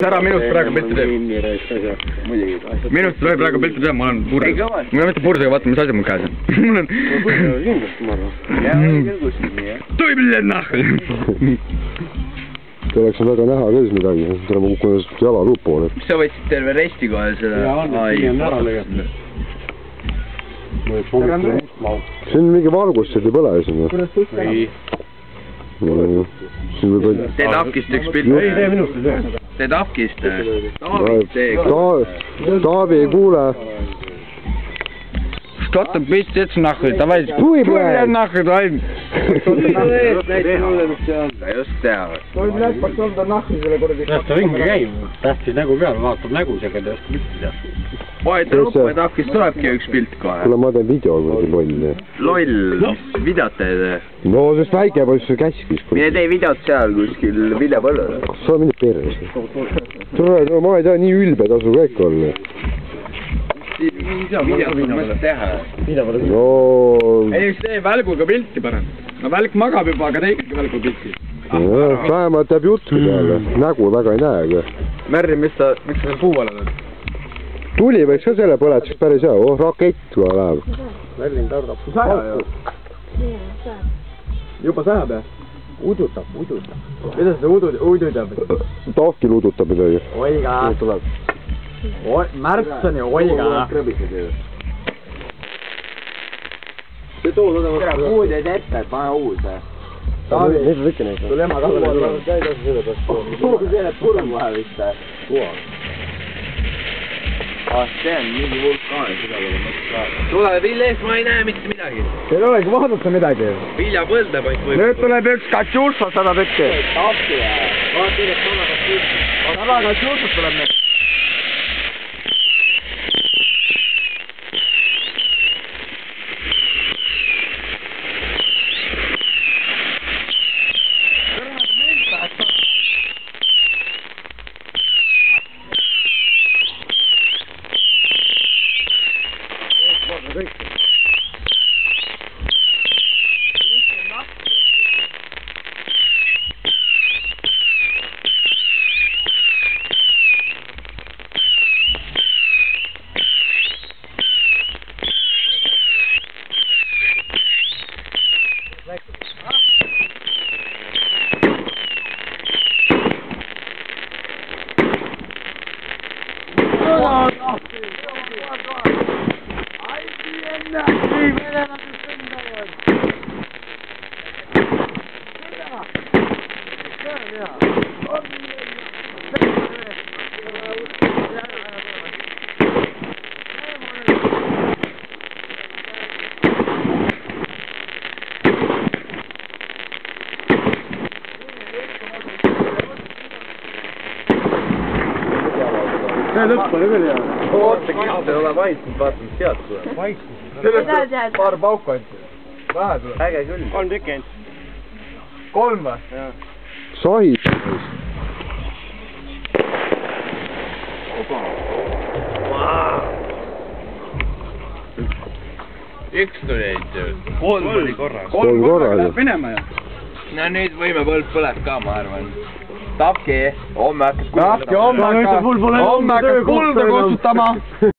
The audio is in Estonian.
ära minust praegu pilti teeb. Minust tuleb praegu pilti teeb, ma olen purse. Ma ei mitte pursega, vaata mis asja mul käes on. Mul on... Tuibli nahku! Te oleks väga näha küll midagi, täna ma kukkunud jala luupoole. Mis sa võtsid terve resti kohe seda? See on mingi valgus, see ei põle siin. Teed Afkist üks pilt. Teed Afkist. Taavi ei kuule. Что ты пиздец нахуй, давай. Хуй, блядь, нахуй, давай. Ta just teab. Oi, blядь, pashol ta nahku selle kordi. Ta ringi käib, tähtis nägu peal, vaatab nägu, see ei oska pilti teha. Oi, trupp, et Afkist tulebki üks pilt kohe. Kuule, ma teen video, kui loll. Loll, mis videot teed? No, sest väike poiss käskis. Mine tee videot seal kuskil viljapõllul. Kas sa mingi perres? Tule, ma ei tea, nii ülbe tasu kõik olla. Videot on mõttes teha. No... Ei, üks tee välguga pilti parem. No välk magab juba, aga tee ikkagi välgu pilti. Vähemalt jääb juttu peale. Nägu väga ei näe. Märri, miks sa seal puu all oled? Tuli võiks ka selle põletuseks päris hea. Oh, rakett kui läheb. Merlin tardab. Juba sajab, jah? Udutab. Mida seda udutab? Tahkil udutab midagi. Oiga. Märtson ja Oiga. See tool on uud jäid ette, et pane uus. Taavi, sul ema kallale tuleb. See jääb kurm kohe vist. See on mingi vulkaan. Tule Villes, ma ei näe mitte midagi. Teil olegi vaadata midagi. Viljapõlde paik võib. Nüüd tuleb üks Katjuša 100 tükki. Tahti ja... Vaata, et sama Katjuša. Sama Katjušast tuleb nüüd. See lõpp oli küll hea. Oota, kiht ei ole vaitsnud, vaata mis sealt tuleb. Sellest paar pauku anti. Vähe tuleb. Äge küll. 3 tükki ainult. 3 või? Sahi. Üks tuli ainult ju. 3 oli korras. 3 korra. Läheb minema ju. No nüüd võime põleb ka, ma arvan. Tapki, homme hakkad Tapki, homme hakkad kulda kostutama.